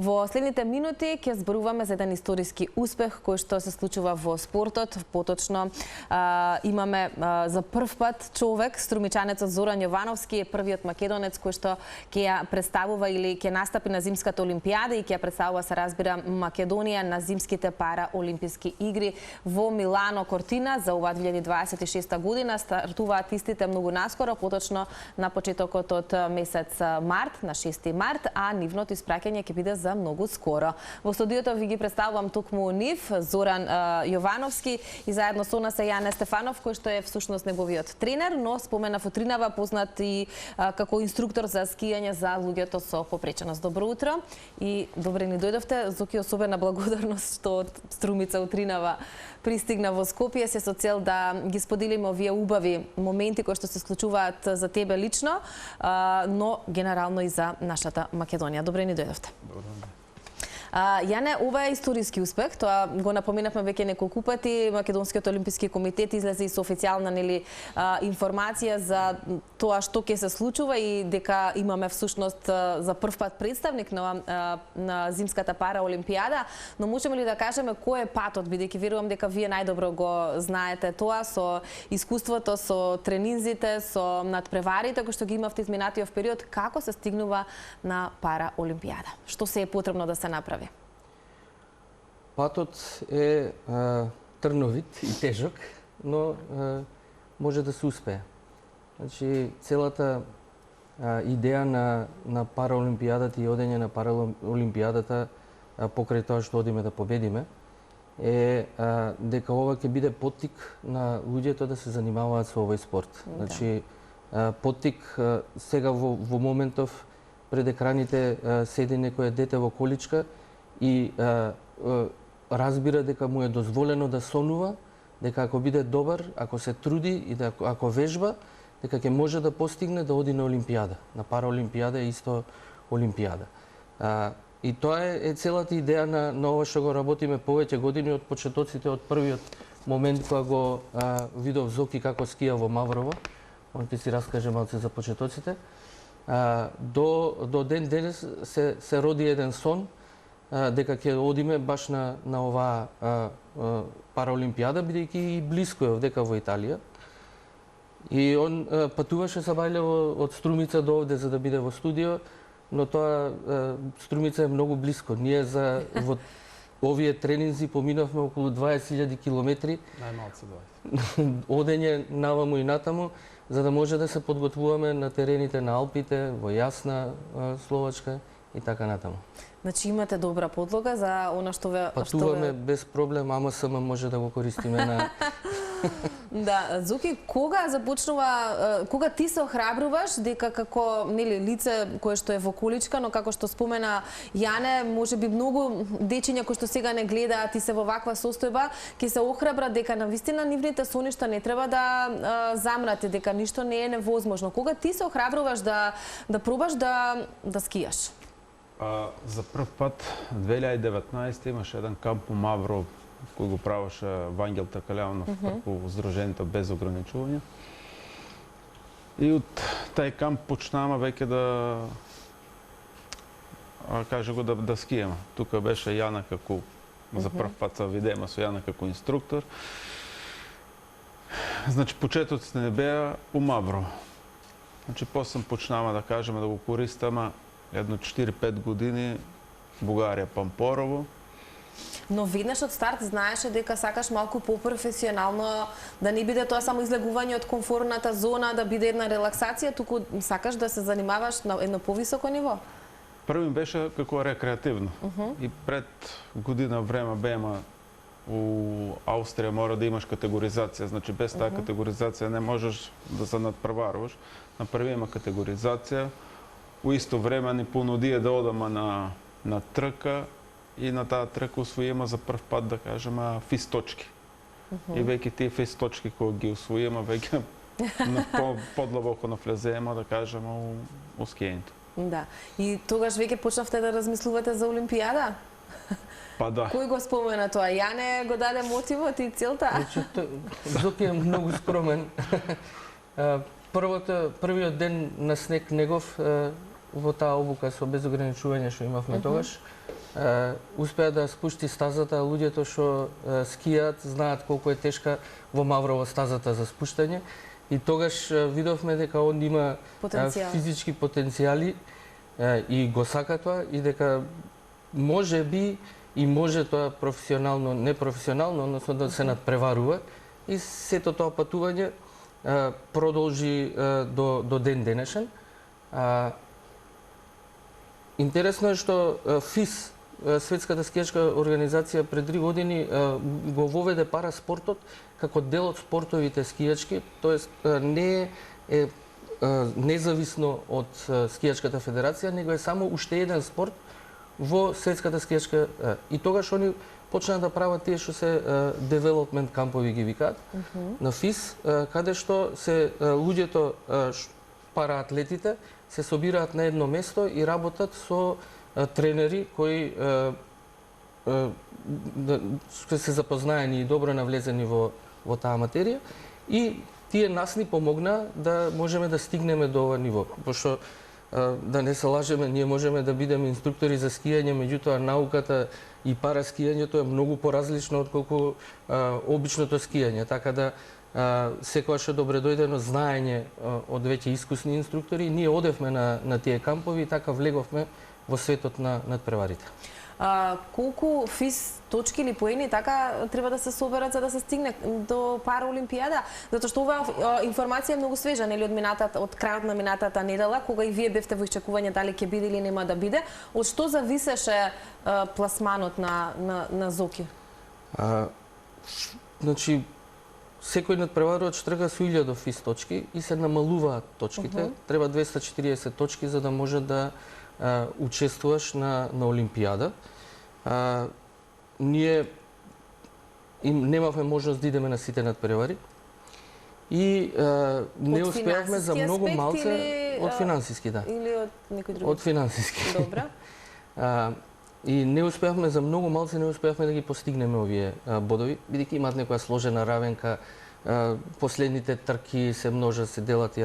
Во следните минути ќе зборуваме за еден историски успех кој што се случува во спортот. Поточно имаме за прв пат човек, струмичанецот Зоран Јовановски е првиот македонец кој што ќе ја представува или ќе настапи на зимската олимпијада и ќе ја представува, се разбира, Македонија на зимските параолимписки игри во Милано Кортина за оваа 2026 година. Стартуваат истите многу наскоро, поточно на почетокот од месец март, на 6 март, а нивното испраќање ќе биде за многу скоро. Во студиото ви ги представувам токму нив, Зоран Јовановски и заедно со нас е Јане Стефанов, кој што е всушност неговиот тренер, но споменав од Тринава, познат и како инструктор за скијање за луѓето со попреченост. Добро утро и добре ни дојдовте. Зоки, особена благодарност што од Струмица од Тринава пристигна во Скопје се со цел да ги споделиме овие убави моменти кои што се случуваат за тебе лично, но генерално и за нашата Македонија. Добре ни дојдовте. Јане, ова е историски успех, тоа го напоменавме веќе неколку пати. Македонскиот олимписки комитет излезе и со официјална информација за тоа што ќе се случува и дека имаме всушност за прв пат представник на зимската параолимпијада, но можеме ли да кажеме кој е патот, бидејќи верувам дека вие најдобро го знаете тоа со искуството, со тренинзите, со надпреварите кои што ги имавте изминатиот период, како се стигнува на параолимпијада? Што се е потребно да се направи? Патот е трновит и тежок, но може да се успее. Значи, целата идеја на параолимпијадата и одење на параолимпијадата покрај тоа што одиме да победиме е дека ова ќе биде поттик на луѓето да се занимаваат со овој спорт. Значи, поттик сега во моментов пред екраните седи некој дете во количка и разбира дека му е дозволено да сонува, дека ако биде добар, ако се труди и ако вежба, дека ќе може да постигне да оди на олимпијада. На параолимпијада е исто олимпијада. И тоа е целата идеја на ова што го работиме повеќе години од почетоците, од првиот момент кога го видов Зоки како скија во Маврово. Он ќе си раскаже малце за почетоците. До ден денес се роди еден сон дека ќе одиме баш на оваа параолимпијада, бидејќи и блиско е овдека во Италија. И он патуваше со Бајлево од Струмица до овде за да биде во студио, но тоа Струмица е многу блиско. Ние во овие тренинзи поминавме околу 20.000 километри. Најмалку 20. Одење наваму и натаму, за да може да се подготвуваме на терените на Алпите, во Јасна, Словачка и така натаму. Значи имате добра подлога за она што ве... Патуваме без проблем, АМСМ може да го користиме на... Да, Зоки, кога започнува, кога ти се охрабруваш дека како лице кое што е во количка, но како што спомена Јане, можеби многу дечиња кои што сега не гледаат и се во ваква состојба, ќе се охрабрат дека навистина нивните соништа не треба да замрате, дека ништо не е невозможно. Кога ти се охрабруваш да пробаш да скијаш? За прв пат 2019 имаше еден камп у Мавро кој го правеше Вангел Такалјанов како Здружението без ограничувања. И од тај камп почнама веќе да скијаме. Тука беше Јана како за прв пат се видеме со Јана како инструктор. Значи почетоците не беа у Мавро. Значи после почнама да кажеме да го користаме едно 4-5 години Бугарија, Пампорово. Но веднаш од старт знаеше дека сакаш малку по-професионално, да не биде тоа само излегување од комфортната зона, да биде една релаксација, туку сакаш да се занимаваш на едно повисоко ниво? Први беше како рекреативно. И пред година време беме у Австрија мора да имаш категоризација, значи без таа категоризација не можеш да се надпреваруваш. Направиме категоризација, у исто време ни понудија да одаме на трка и на таа трка усвоиме за прв пат, да кажеме, физ точки. И веќе тие физ точки кои ги усвоиме, веќе подлабоко навлеземе, да кажеме, у скијањето. Да. И тогаш веќе почнавте да размислувате за олимпијада? Па да. Кој го спомена тоа? Јане го даде мотивот и целта? Зоки е многу скромен. Првиот ден на снег негов во таа обука со без ограничување што имавме тогаш, успеа да спушти стазата, луѓето што скијат знаат колку е тешка во Маврово стазата за спуштање и тогаш видовме дека он има физички потенцијали и го сака тоа и дека може би и може тоа професионално, непрофесионално, односно да се надпреварува и сето тоа патување продолжи до ден денешен. Интересно е што ФИС, Светската скијачка организација, пред 3 години го воведе параспортот како дел од спортовите скијачки, тоест не е независно од скијачката федерација, него е само уште еден спорт во Светската скијачка. И тогаш они почнаа да прават тие што се development кампови ги викаат на ФИС, каде што се луѓето, параатлетите, се собираат на едно место и работат со тренери кои се запознаени и добро навлезени во таа материја и тие нас ни помогна да можеме да стигнеме до ова ниво. Пошто да не се лажеме, ние можеме да бидеме инструктори за скијање, меѓутоа науката и параскијањето е многу поразлично отколку обичното скијање, така да секогаш е добре дојдено знаење од веќе искусни инструктори. Ние одевме на тие кампови и така влеговме во светот на надпреварите. Колку ФИС точки или поени така треба да се соберат за да се стигне до Параолимпијада? Затоа што оваа информација е многу свежа, нели, од крајот на минатата недела, кога и вие бевте во исчекување дали ќе биде или нема да биде. Од што зависеше пласманот на Зоки? Значи, секој надпреварувач трга со 1000 ФИС точки и се намалуваат точките. Треба 240 точки за да може да учествуваш на Олимпијада. Ние немавме можност да идеме на сите надпревари и не успеавме за многу малце од финансиски, да. Или од некој друг? Од финансиски. Добра. И не успеавме за многу малце, не успеавме да ги постигнеме овие бодови, бидејќи имаат некоја сложена равенка, последните трки се множат, се делат,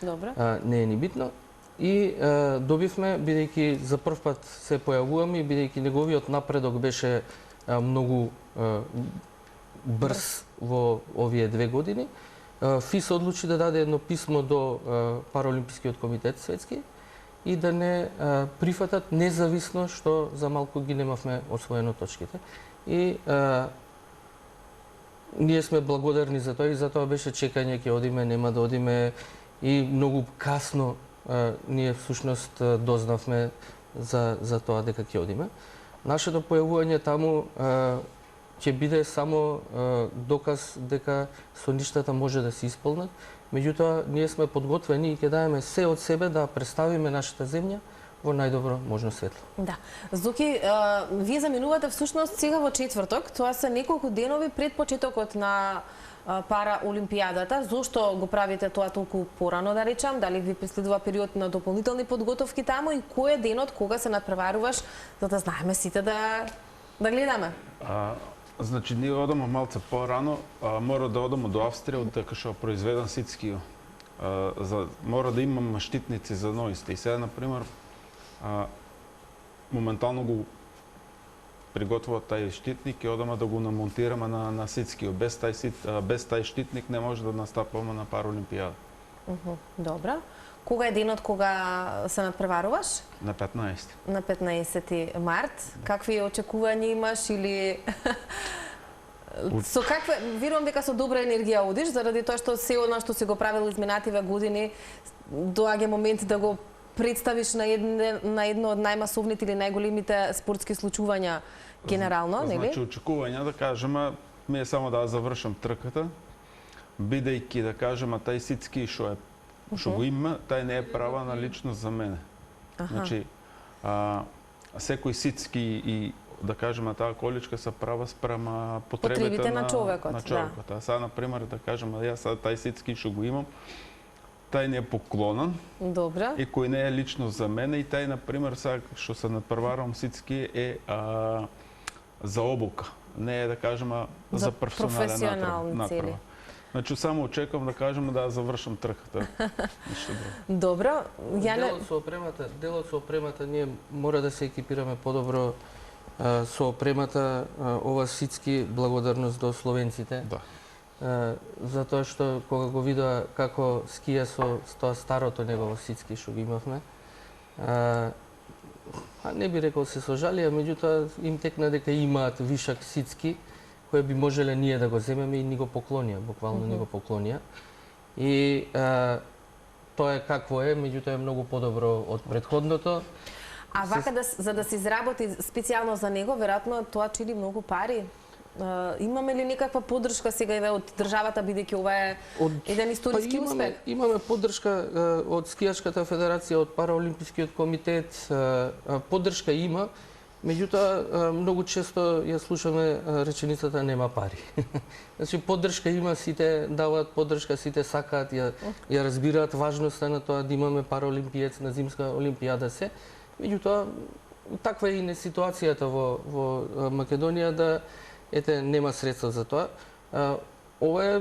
Добра. не е ни битно. И добивме, бидејќи за прв пат се појавуваме, бидејќи неговиот напредок беше многу брз во овие 2 години, ФИС одлучи да даде едно писмо до Параолимпискиот комитет светски и да не прифатат, независно што за малку ги немавме освоено точките. И ние сме благодарни за тоа и за тоа беше чекање, ќе одиме, нема да одиме, и многу касно ние всушност дознавме за тоа дека ќе одиме. Нашето појавување таму ќе биде само доказ дека соништата може да се исполнат, меѓутоа ние сме подготвени и ќе даеме се од себе да представиме нашата земја во најдобро можно светло. Да. Зоки, вие заминувате всушност сега во четврток, тоа се неколку денови пред почетокот на Параолимпијадата. Зошто го правите тоа толку порано, да речам? Дали ви преследува период на дополнителни подготовки таму и кој е денот кога се надпреваруваш, за да знаеме сите да гледаме? Значи, ние одаме малце порано, мора да одаме до Австрија, дека што произведен ситскио. Мора да имаме штитници за ноите. И сега, например, моментално го приготвува тај штитник и одаме да го намонтираме на ситскиот. Без тај штитник не може да настапуваме на Параолимпијада. Добра. Кога е денот кога се надпреваруваш? На 15. На 15 март. Какви очекувања имаш или со каква, верувам дека со добра енергија одиш, заради тоа што се она што си го правил изминативе години, доаѓа момент да го представиш на едно од најмасовните или најголемите спортски случувања генерално, нели? Значи, очекувања, да кажеме, ми е само да завршам трката, бидејќи, да кажеме, тај ситски што го има, тај не е права на личност за мене. Значи, секој ситски и, да кажеме, таа количка се права спрема потребите на човекот. А сега, например, да кажеме, јас тај ситски што го имам, тај не е поклонен. Добра. И кој не е личност за мене, и тај, например, сега што се надпреварувам ситски е за обука. Не е, да кажеме, за персонален професионални цели. Значи само очекувам да кажем да завршам трката. Ништо друго. Добро, Јане, Делот со опремата ние мора да се екипираме подобро со опремата. Ова ситски благодарност до словенците. Да. Затоа што кога го видоа како скија со тоа старото негово ситски што го имавме, не би рекол се сожалија, меѓутоа им текна дека имаат вишак ситски кој би можеле ние да го земеме и ни го поклонија, буквално ни го поклонија. И тоа е какво е, меѓутоа е многу подобро од претходното. а вака за да се изработи специјално за него, веројатно тоа чини многу пари. Имаме ли некаква поддршка сега еве од државата, бидејќи ова е еден историски успех? Имаме поддршка од Скијачката федерација, од Параолимпискиот комитет, поддршка има, меѓутоа многу често ја слушаме реченицата нема пари. Значи поддршка има, сите даваат поддршка, сите сакаат, ја разбираат важноста на тоа да имаме параолимпиец на зимска олимпијада се. Меѓутоа таква е и ситуацијата во Македонија да нема средства за тоа. Ова е,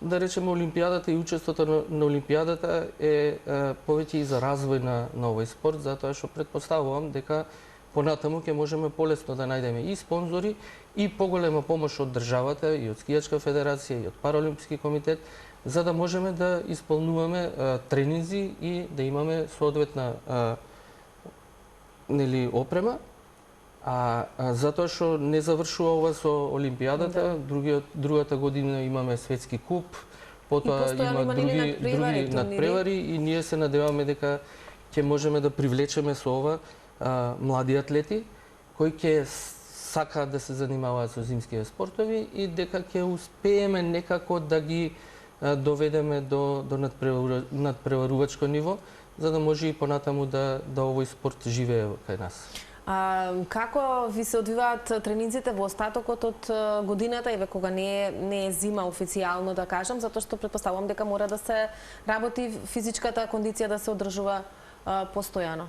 да речеме, олимпијадата и учеството на олимпијадата е повеќе и за развој на овој спорт, затоа што претпоставувам дека понатаму ќе можеме полесно да најдеме и спонзори и поголема помош од државата и од Скијачка федерација и од Параолимписки комитет, за да можеме да исполнуваме тренинзи и да имаме соодветна опрема. Затоа што не завршува ова со олимпијадата, другата година имаме светски куп, потоа има други надпревари и ние се надеваме дека ќе можеме да привлечеме со ова млади атлети кои ќе сакаат да се занимаваат со зимските спортови и дека ќе успееме некако да ги доведеме до надпреварувачко ниво, за да може и понатаму да овој спорт живее кај нас. Како ви се одвиваат тренинзите во остатокот од годината, еве кога не е зима официјално, да кажам, затоа што претпоставувам дека мора да се работи физичката кондиција да се одржува постојано?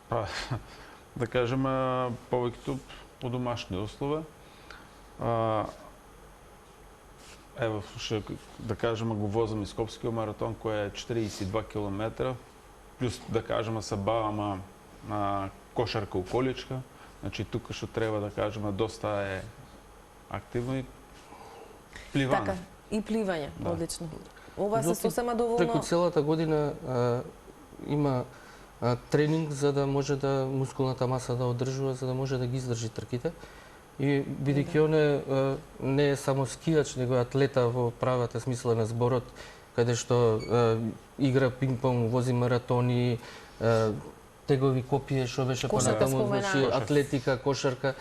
Да кажем, повеќето по домашни услови. Ево, да кажем, го возам и Скопскиот маратон, кој е 42 км, плюс, да кажем, се бавам на кошарка уколичка, значи тука што треба да кажеме доста е активно и пливање. Така, и пливање, одлично. Ова се сосема доволно. Преку целата година има тренинг за да може да мускулната маса да одржува, за да може да ги издржи трките. И бидејќи он не е само скијач, него е атлета во правата смисла на зборот, каде што игра пинг-понг, вози маратони, тегови копие, што беше понатаму, значи атлетика, кошарка.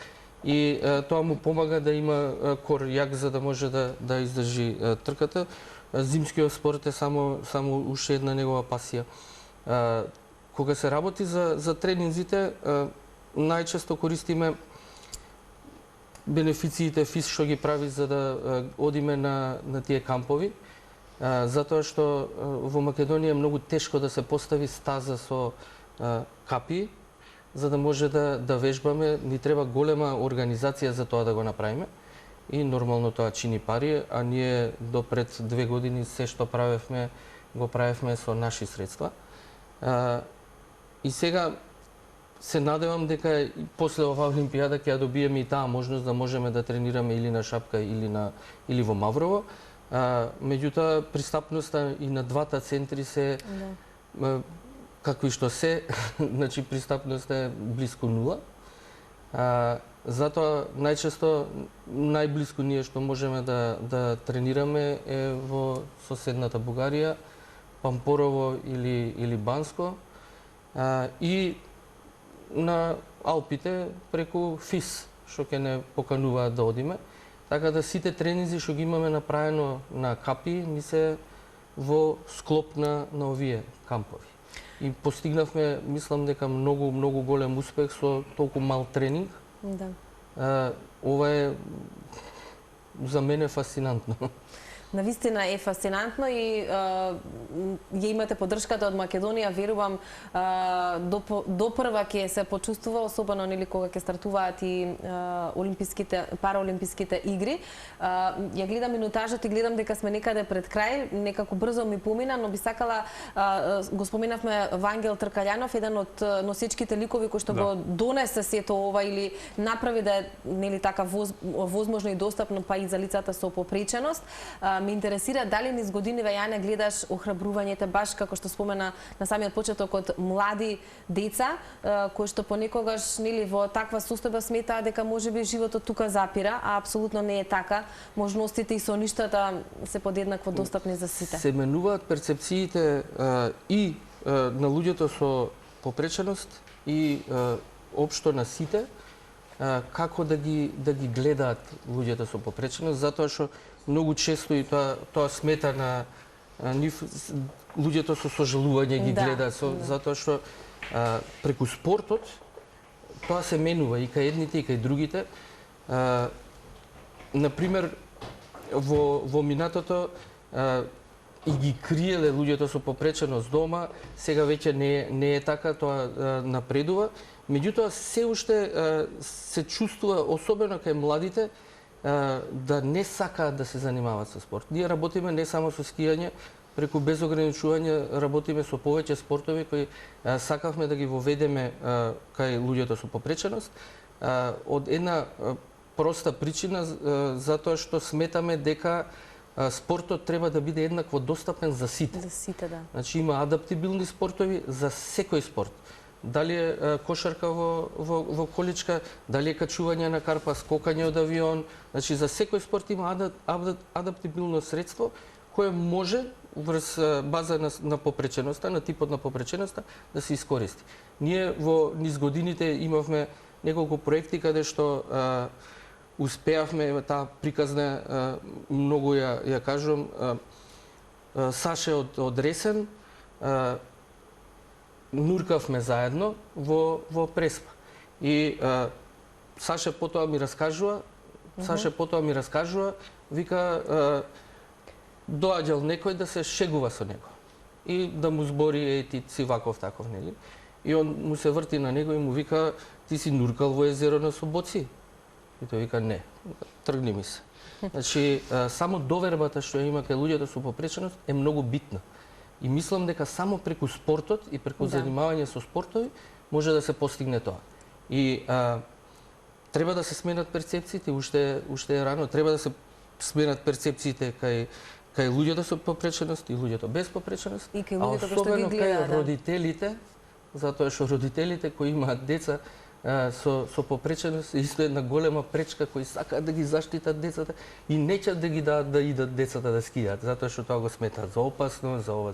И тоа му помага да има кор јак за да може да издржи трката. Зимскиот спорт е само уште една негова пасија. Кога се работи за тренинзите, најчесто користиме бенефициите ФИС што ги прави за да одиме на тие кампови, затоа што во Македонија е многу тешко да се постави стаза со капи, за да може да вежбаме. Ни треба голема организација за тоа да го направиме. И нормално тоа чини пари, а ние до пред 2 години се што правевме, го правевме со наши средства. И сега се надевам дека после оваа олимпијада ќе ја добиеме и таа можност да можеме да тренираме или на Шапка или во Маврово. Меѓутоа пристапноста и на двата центри се какви што се, значи пристапноста е близко нула. Затоа најчесто најблиску ние што можеме да тренираме е во соседната Бугарија, Пампорово или Банско, и на Алпите преку ФИС, што ќе не покануваат да одиме. Така да сите тренинзи што ги имаме направено на капи ни се во склоп на овие кампови. И постигнавме, мислам дека многу голем успех со толку мал тренинг. Да. Ова е за мене фасцинантно. Навистина е фасцинантно и ја имате поддршката од Македонија, верувам допрва ќе се почувствува, особено нели кога ќе стартуваат и параолимписките игри. Ја гледам минутажот и гледам дека сме некаде пред крај, некако брзо ми помина, но би сакала, го споменавме Вангел Тркалјанов, еден од носечките ликови кој што го донесе сето ова или направи да е нели така возможно и достапно па и за лицата со попреченост. Ме интересира дали низ годиниве Јане гледаш охрабрувањето баш како што спомена на самиот почеток од млади деца кои што понекогаш нели во таква состојба сметаат дека можеби животот тука запира, а апсолутно не е така. Можностите и соништата се подеднакво достапни за сите. Се менуваат перцепциите и на луѓето со попреченост и општо на сите, како да ги гледаат луѓето со попреченост, затоа што многу често и тоа смета на нив, луѓето со сожалување ги гледаат, затоа што преку спортот тоа се менува и кај едните и кај другите. Например, во минатото и ги криеле луѓето со попреченост дома, сега веќе не е така, тоа напредува. Меѓутоа, се уште се чувствува, особено кај младите, да не сакаат да се занимаваат со спорт. Ние работиме не само со скијање, преку без ограничување работиме со повеќе спортови кои сакавме да ги воведеме кај луѓето со попреченост, од една проста причина, затоа што сметаме дека спортот треба да биде еднакво достапен за сите. За сите, да. Значи има адаптибилни спортови за секој спорт. Дали е кошарка во количка, дали е качување на карпа, скокање од авион, значи за секој спорт има адаптибилно средство кое може врз база на попреченоста, на типот на попреченоста да се искористи. Ние во низ годините имавме неколку проекти каде што успеавме, таа приказна многу ја кажувам, Саше од Ресен, нуркавме заедно во Преспа. И Саше потоа ми раскажува, вика, доаѓал некој да се шегува со него и да му збори ти си ваков таков, нели? И он му се врти на него и му вика, ти си нуркал во езеро на Соботци? И тој вика, не, тргни ми се. Значи, само довербата што има кај луѓето со попреченост е многу битна. И мислам дека само преку спортот и преку занимавање со спортови може да се постигне тоа. И треба да се сменат перцепциите, уште е рано, треба да се сменат перцепциите кај луѓето со попреченост и луѓето без попреченост, и кај луѓето што ги гледаат, кај родителите, затоа што родителите кои имаат деца со попреченост исто една голема пречка кои сакаат да ги заштитат децата и неќат да ги дадат да идат децата да скијат, затоа што тоа го сметаат за опасно, за ова.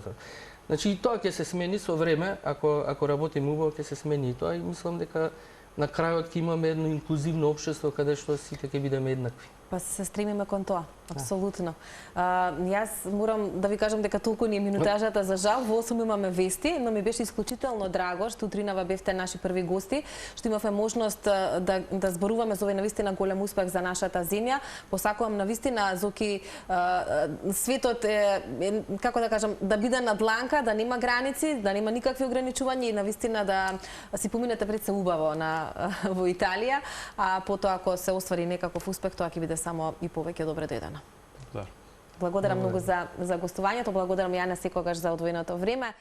Значи и тоа ќе се смени со време, ако работиме убаво ќе се смени и тоа и мислам дека на крајот ќе имаме едно инклузивно општество каде што сите ќе бидеме еднакви. Па се стремиме кон тоа, апсолутно. Јас морам да ви кажам дека толку ни е минутажата, за жал, во 8 имаме вести, но ми беше исклучително драго што утринава бевте наши први гости, што имавме можност да зборуваме за овој навистина голем успех за нашата земја. Посакувам навистина, Зоки, светот е, како да кажам, да биде на дланка, да нема граници, да нема никакви ограничувања и навистина да си поминете пред се убаво во Италија, а потоа ако се оствари некаков успех, тоа ќе биде само и повеќе добре дојдено. Да. Благодарам многу за гостувањето, благодарам Јане секогаш за одвоеното време.